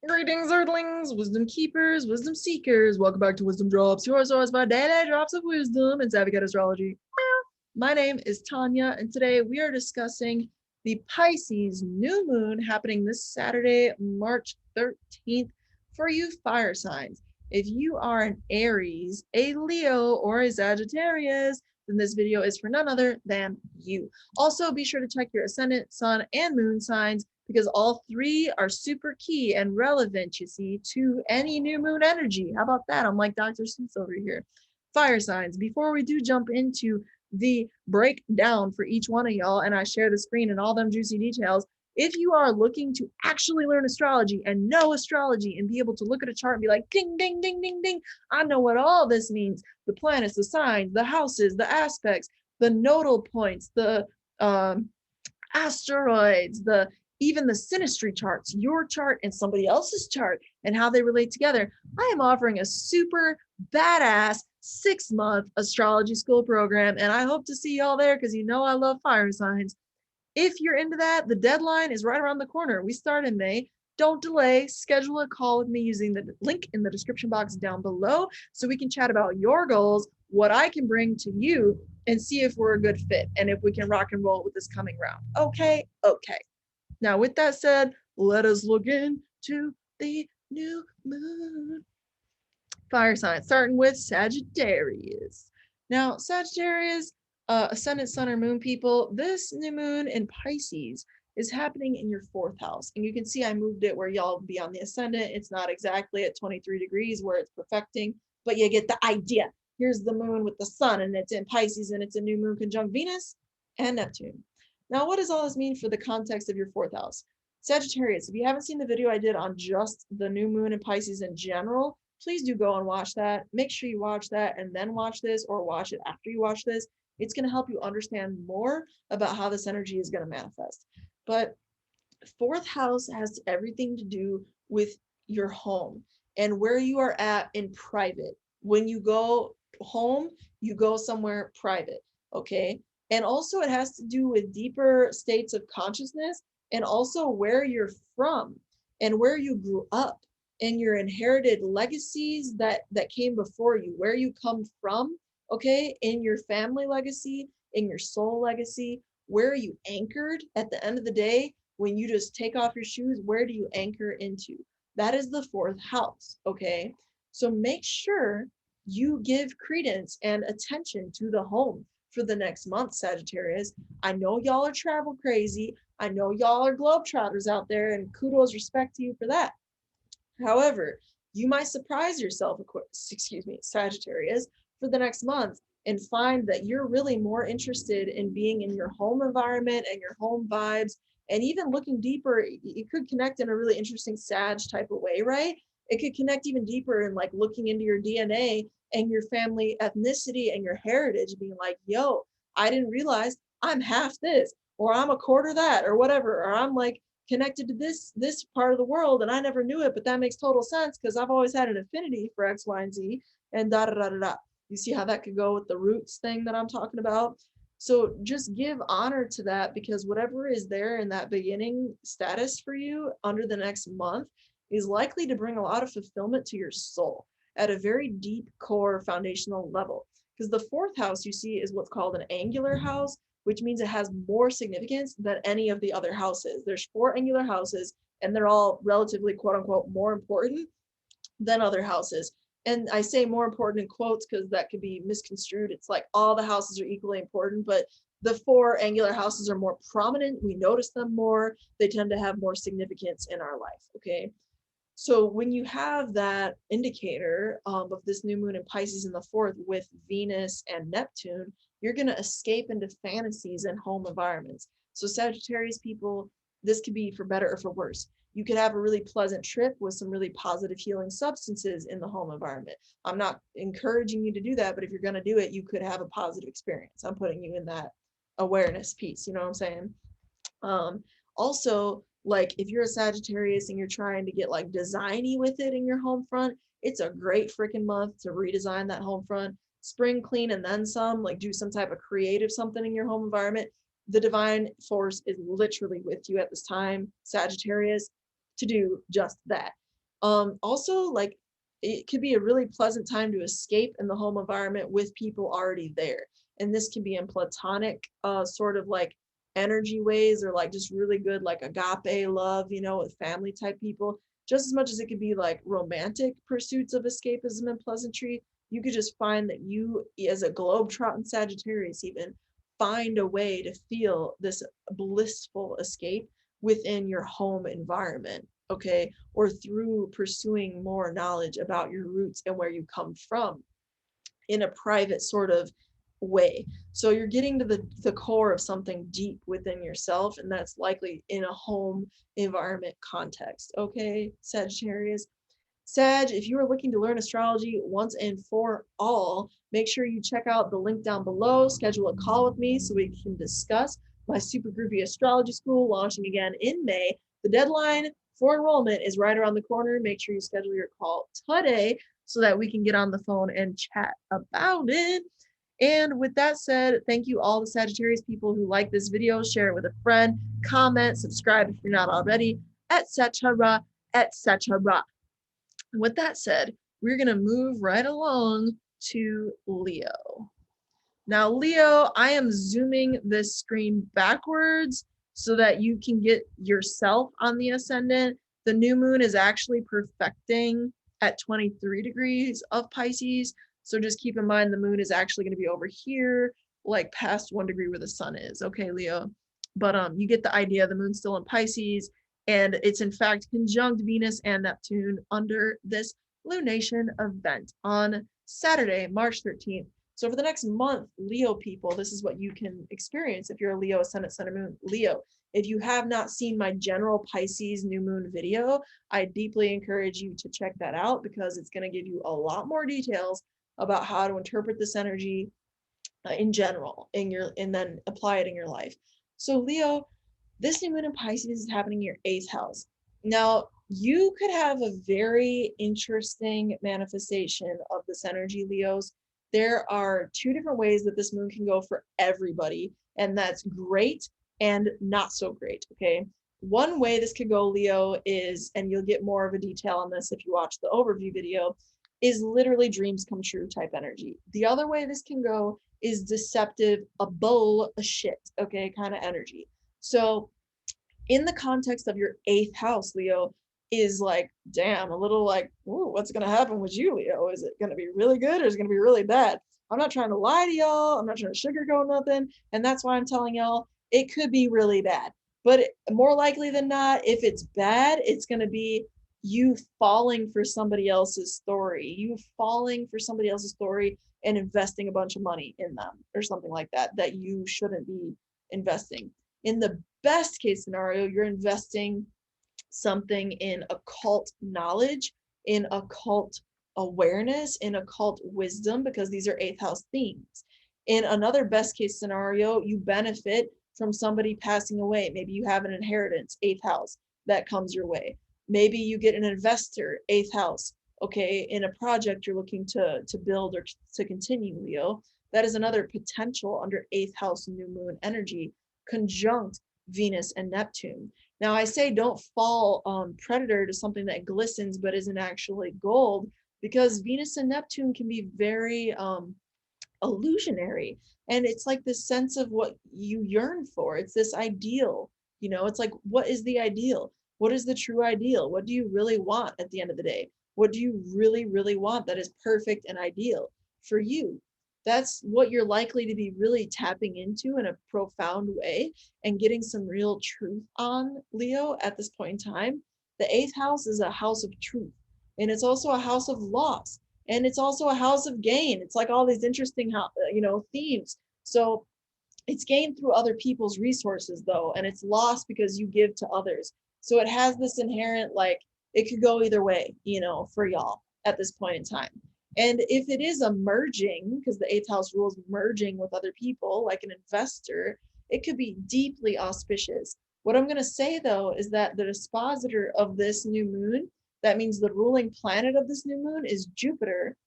Greetings, Earthlings, wisdom keepers, wisdom seekers. Welcome back to WizdomDropz, your source for daily drops of wisdom and savvy astrology. My name is Tonia, and today we are discussing the Pisces new moon happening this Saturday, March 13th, for you fire signs. If you are an Aries, a Leo, or a Sagittarius, then this video is for none other than you. Also, be sure to check your ascendant, sun, and moon signs because all three are super key and relevant, you see, to any new moon energy. How about that? I'm like Dr. Seuss over here. Fire signs. Before we do jump into the breakdown for each one of y'all, and I share the screen and all them juicy details, if you are looking to actually learn astrology and know astrology and be able to look at a chart and be like, ding, ding, ding, ding, ding, I know what all this means. The planets, the signs, the houses, the aspects, the nodal points, the asteroids, even the synastry charts, your chart and somebody else's chart, and how they relate together. I am offering a super badass 6-month astrology school program, and I hope to see y'all there because you know I love fire signs. If you're into that, the deadline is right around the corner. We start in May. Don't delay. Schedule a call with me using the link in the description box down below so we can chat about your goals, what I can bring to you, and see if we're a good fit and if we can rock and roll with this coming round. Okay? Okay. Now, with that said, let us look into the new moon. Fire signs, starting with Sagittarius. Now, Sagittarius, ascendant, sun, or moon people, this new moon in Pisces is happening in your 4th house. And you can see I moved it where y'all be on the ascendant. It's not exactly at 23 degrees where it's perfecting, but you get the idea. Here's the moon with the sun, and it's in Pisces, and it's a new moon conjunct Venus and Neptune. Now, what does all this mean for the context of your 4th house? Sagittarius, if you haven't seen the video I did on just the new moon in Pisces in general, please do go and watch that. Make sure you watch that and then watch this, or watch it after you watch this. It's going to help you understand more about how this energy is going to manifest. But 4th house has everything to do with your home and where you are at in private. When you go home, you go somewhere private, okay? And also it has to do with deeper states of consciousness and also where you're from and where you grew up and your inherited legacies that came before you, where you come from, okay? In your family legacy, in your soul legacy, where are you anchored at the end of the day? When you just take off your shoes, where do you anchor into? That is the 4th house, okay? So make sure you give credence and attention to the home for the next month, Sagittarius. I know y'all are travel crazy. I know y'all are globetrotters out there, and kudos, respect to you for that. However, you might surprise yourself, Sagittarius, for the next month and find that you're really more interested in being in your home environment and your home vibes, and even looking deeper. It could connect in a really interesting Sag type of way, right? It could connect even deeper in like looking into your DNA and your family ethnicity and your heritage, being like, yo, I didn't realize I'm half this, or I'm a quarter that, or whatever, or I'm like connected to this part of the world and I never knew it, but that makes total sense because I've always had an affinity for X, Y, and Z, and da da da da da. You see how that could go with the roots thing that I'm talking about? So just give honor to that, because whatever is there in that beginning status for you under the next month is likely to bring a lot of fulfillment to your soul at a very deep core foundational level. Because the 4th house, you see, is what's called an angular house, which means it has more significance than any of the other houses. There's 4 angular houses, and they're all relatively, quote unquote, more important than other houses. And I say more important in quotes because that could be misconstrued. It's like all the houses are equally important, but the 4 angular houses are more prominent. We notice them more. They tend to have more significance in our life, okay? So when you have that indicator of this new moon in Pisces in the 4th with Venus and Neptune, you're going to escape into fantasies and home environments. So Sagittarius people, this could be for better or for worse. You could have a really pleasant trip with some really positive healing substances in the home environment. I'm not encouraging you to do that, but if you're going to do it, you could have a positive experience. I'm putting you in that awareness piece, you know what I'm saying? Also, like if you're a Sagittarius and you're trying to get like designy with it in your home front, it's a great freaking month to redesign that home front, spring clean and then some, like do some type of creative something in your home environment. The divine force is literally with you at this time, Sagittarius, to do just that. Also, like, it could be a really pleasant time to escape in the home environment with people already there. And this can be in platonic sort of like energy ways, or like just really good like agape love, you know, with family type people, just as much as it could be like romantic pursuits of escapism and pleasantry. You could just find that you, as a globetrotting Sagittarius, even find a way to feel this blissful escape within your home environment, okay? Or through pursuing more knowledge about your roots and where you come from in a private sort of way. So you're getting to the core of something deep within yourself, and that's likely in a home environment context, okay, Sagittarius? Sag, if you are looking to learn astrology once and for all, make sure you check out the link down below, schedule a call with me so we can discuss my super groovy astrology school launching again in May. The deadline for enrollment is right around the corner. Make sure you schedule your call today so that we can get on the phone and chat about it. And with that said, thank you all the Sagittarius people who like this video. Share it with a friend, comment, subscribe if you're not already, etc., etc. With that said, we're going to move right along to Leo. Now, Leo, I am zooming this screen backwards so that you can get yourself on the ascendant. The new moon is actually perfecting at 23 degrees of Pisces. So just keep in mind the moon is actually going to be over here, like past 1 degree where the sun is. Okay, Leo. But you get the idea. The moon's still in Pisces, and it's in fact conjunct Venus and Neptune under this lunation event on Saturday, March 13th. So for the next month, Leo people, this is what you can experience if you're a Leo ascendant, sun, and moon. Leo, if you have not seen my general Pisces new moon video, I deeply encourage you to check that out, because it's going to give you a lot more details about how to interpret this energy in general and then apply it in your life. So Leo, this new moon in Pisces is happening in your 8th house. Now, you could have a very interesting manifestation of this energy, Leos. There are 2 different ways that this moon can go for everybody, and that's great and not so great, okay? One way this could go, Leo, is, and you'll get more of a detail on this if you watch the overview video, is literally dreams come true type energy. The other way this can go is deceptive, a bullshit, okay, kind of energy. So in the context of your 8th house, Leo, is like, damn, a little like, ooh, what's going to happen with you, Leo? Is it going to be really good, or is it going to be really bad? I'm not trying to lie to y'all. I'm not trying to sugarcoat nothing. And that's why I'm telling y'all it could be really bad. But more likely than not, if it's bad, it's going to be you falling for somebody else's story, and investing a bunch of money in them or something like that you shouldn't be investing. In the best case scenario, you're investing something in occult knowledge, in occult awareness, in occult wisdom, because these are 8th house themes. In another best case scenario, you benefit from somebody passing away. Maybe you have an inheritance, 8th house, that comes your way. Maybe you get an investor, 8th house, okay, in a project you're looking to build or to continue, Leo. That is another potential under 8th house new moon energy, conjunct Venus and Neptune. Now, I say don't fall predator to something that glistens but isn't actually gold, because Venus and Neptune can be very illusionary. And it's like this sense of what you yearn for. It's this ideal, you know, it's like, what is the ideal? What is the true ideal? What do you really want at the end of the day? What do you really, really want that is perfect and ideal for you? That's what you're likely to be really tapping into in a profound way and getting some real truth on, Leo, at this point in time. The 8th house is a house of truth, and it's also a house of loss, and it's also a house of gain. It's like all these interesting, themes. So it's gained through other people's resources, though, and it's lost because you give to others. So it has this inherent, like, it could go either way, for y'all at this point in time. And if it is a merging, because the 8th house rules merging with other people, like an investor, it could be deeply auspicious. What I'm going to say, though, is that the dispositor of this new moon, that means the ruling planet of this new moon, is Jupiter,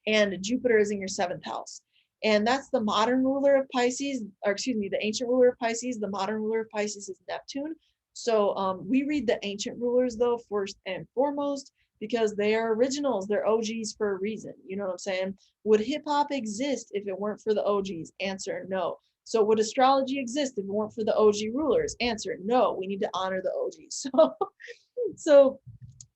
and Jupiter is in your 7th house. And that's the modern ruler of Pisces, or excuse me, the ancient ruler of Pisces. The modern ruler of Pisces is Neptune. So we read the ancient rulers, though, first and foremost. because they are originals. They're OGs for a reason. You know what I'm saying? Would hip hop exist if it weren't for the OGs? Answer, no. So would astrology exist if it weren't for the OG rulers? Answer, no. We need to honor the OGs. So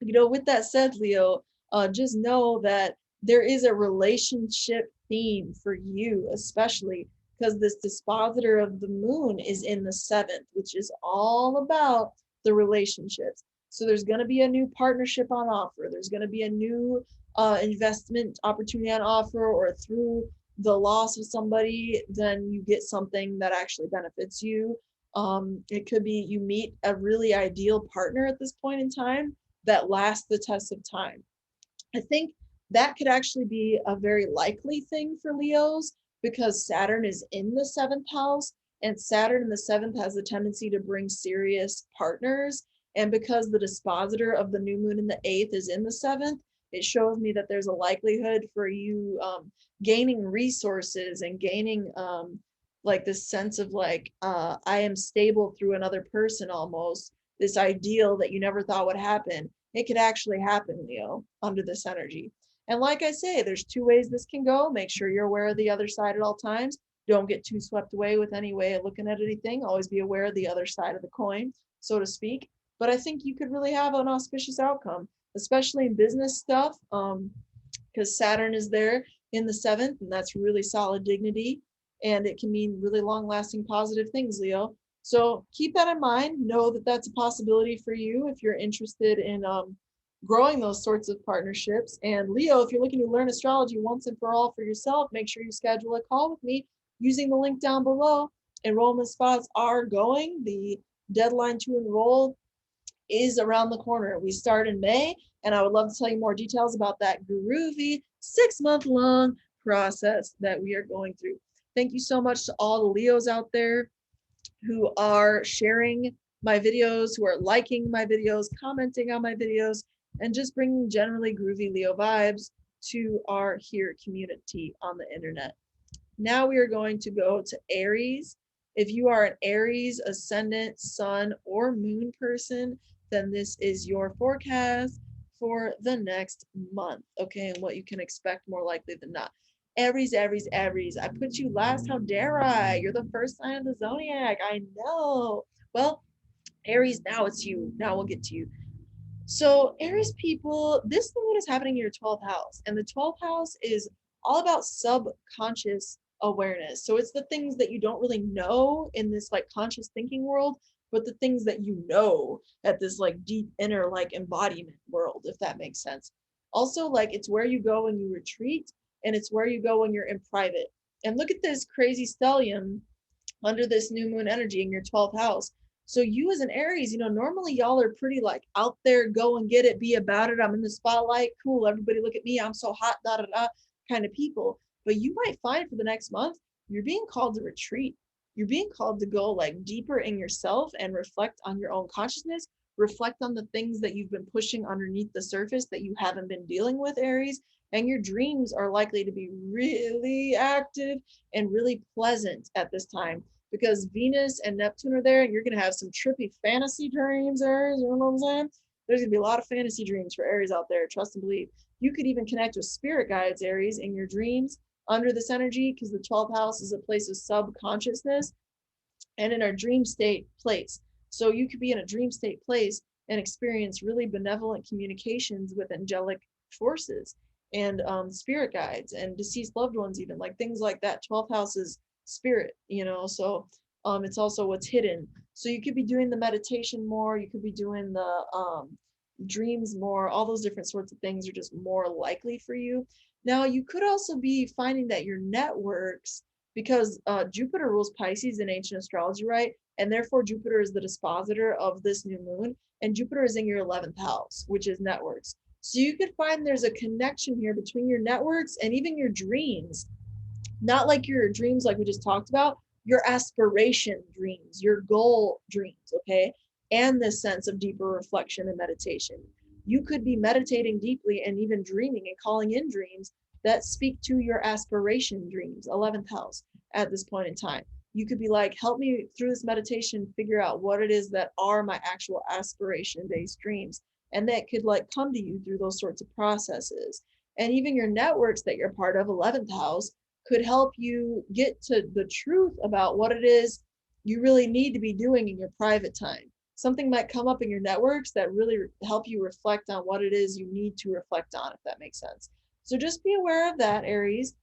with that said, Leo, just know that there is a relationship theme for you, especially because this dispositor of the moon is in the seventh, which is all about the relationships. So there's going to be a new partnership on offer. There's going to be a new investment opportunity on offer, or through the loss of somebody, then you get something that actually benefits you. It could be you meet a really ideal partner at this point in time that lasts the test of time. I think that could actually be a very likely thing for Leos, because Saturn is in the seventh house, and Saturn in the seventh has a tendency to bring serious partners. And because the dispositor of the new moon in the eighth is in the seventh, it shows me that there's a likelihood for you gaining resources and gaining like this sense of like, I am stable through another person almost, this ideal that you never thought would happen. It could actually happen, Leo, under this energy. And like I say, there's two ways this can go. Make sure you're aware of the other side at all times. Don't get too swept away with any way of looking at anything. Always be aware of the other side of the coin, so to speak. But I think you could really have an auspicious outcome, especially in business stuff, because Saturn is there in the seventh, and that's really solid dignity. And it can mean really long-lasting positive things, Leo. So keep that in mind. Know that that's a possibility for you if you're interested in growing those sorts of partnerships. And Leo, if you're looking to learn astrology once and for all for yourself, make sure you schedule a call with me using the link down below. Enrollment spots are going. The deadline to enroll is around the corner. We start in May, and I would love to tell you more details about that groovy 6-month-long process that we are going through. Thank you so much to all the Leos out there who are sharing my videos, who are liking my videos, commenting on my videos, and just bringing generally groovy Leo vibes to our here community on the internet. Now we are going to go to Aries. If you are an Aries ascendant, sun, or moon person, then this is your forecast for the next month, okay, and what you can expect more likely than not. Aries, Aries, Aries. I put you last. How dare I? You're the first sign of the zodiac. I know. Well, Aries, now it's you. Now we'll get to you. So, Aries people, this moon is happening in your 12th house, and the 12th house is all about subconscious awareness. So, it's the things that you don't really know in this like conscious thinking world, but the things that you know at this like deep inner like embodiment world, if that makes sense. Also, like it's where you go when you retreat, and it's where you go when you're in private. And look at this crazy stellium under this new moon energy in your 12th house. So you as an Aries, normally y'all are pretty like out there, go and get it, be about it. I'm in the spotlight. Cool. Everybody look at me. I'm so hot, da, da, da kind of people. But you might find for the next month, you're being called to retreat. You're being called to go like deeper in yourself and reflect on your own consciousness, reflect on the things that you've been pushing underneath the surface that you haven't been dealing with, Aries. And your dreams are likely to be really active and really pleasant at this time, because Venus and Neptune are there, and you're going to have some trippy fantasy dreams, Aries. You know what I'm saying? There's going to be a lot of fantasy dreams for Aries out there. Trust and believe. You could even connect with spirit guides, Aries, in your dreams under this energy, because the 12th house is a place of subconsciousness and in our dream state place. So you could be in a dream state place and experience really benevolent communications with angelic forces and spirit guides and deceased loved ones, even like things like that. 12th house is spirit, so it's also what's hidden. So you could be doing the meditation more, you could be doing the dreams more. All those different sorts of things are just more likely for you. Now you could also be finding that your networks, because Jupiter rules Pisces in ancient astrology, right? And therefore Jupiter is the dispositor of this new moon, and Jupiter is in your 11th house, which is networks. So you could find there's a connection here between your networks and even your dreams. Not like your dreams like we just talked about, your aspiration dreams, your goal dreams, okay? And this sense of deeper reflection and meditation. You could be meditating deeply and even dreaming and calling in dreams that speak to your aspiration dreams, 11th house, at this point in time. You could be like, help me through this meditation figure out what it is that are my actual aspiration-based dreams. and that could like come to you through those sorts of processes. And even your networks that you're part of, 11th house, could help you get to the truth about what it is you really need to be doing in your private time. Something might come up in your networks that really help you reflect on what it is you need to reflect on, if that makes sense. So just be aware of that, Aries.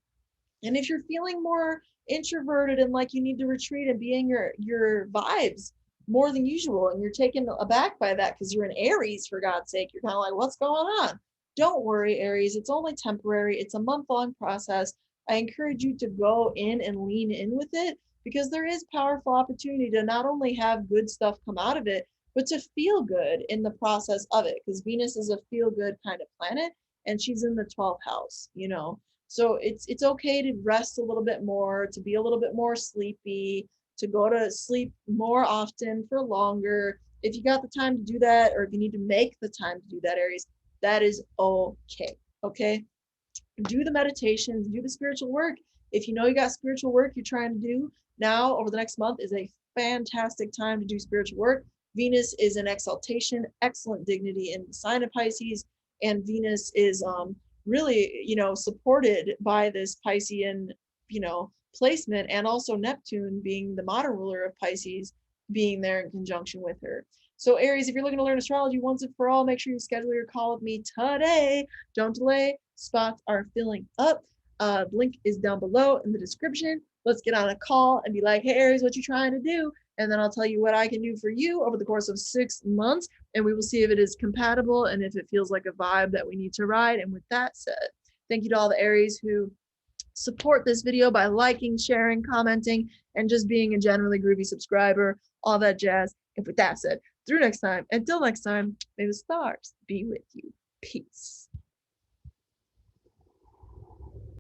And if you're feeling more introverted and like you need to retreat and be in your vibes more than usual, and you're taken aback by that because you're an Aries, for God's sake, you're kind of like, what's going on? Don't worry, Aries. It's only temporary. It's a month-long process. I encourage you to go in and lean in with it, because there is powerful opportunity to not only have good stuff come out of it, but to feel good in the process of it, because Venus is a feel good kind of planet, and she's in the 12th house, you know. So it's okay to rest a little bit more, to be a little bit more sleepy, to go to sleep more often for longer. If you got the time to do that, or if you need to make the time to do that, Aries, that is okay. Okay. Do the meditations, do the spiritual work. If you know you got spiritual work you're trying to do, now over the next month is a fantastic time to do spiritual work. Venus is in exaltation, excellent dignity in the sign of Pisces, and Venus is really, you know, supported by this Piscean, you know, placement, and also Neptune, being the modern ruler of Pisces, being there in conjunction with her. So Aries, if you're looking to learn astrology once and for all, make sure you schedule your call with me today. Don't delay. Spots are filling up. Link is down below in the description. Let's get on a call and be like, hey, Aries, what you trying to do? And then I'll tell you what I can do for you over the course of 6 months. And we will see if it is compatible and if it feels like a vibe that we need to ride. And with that said, thank you to all the Aries who support this video by liking, sharing, commenting, and just being a generally groovy subscriber, all that jazz. And with that said, through next time, until next time, may the stars be with you. Peace.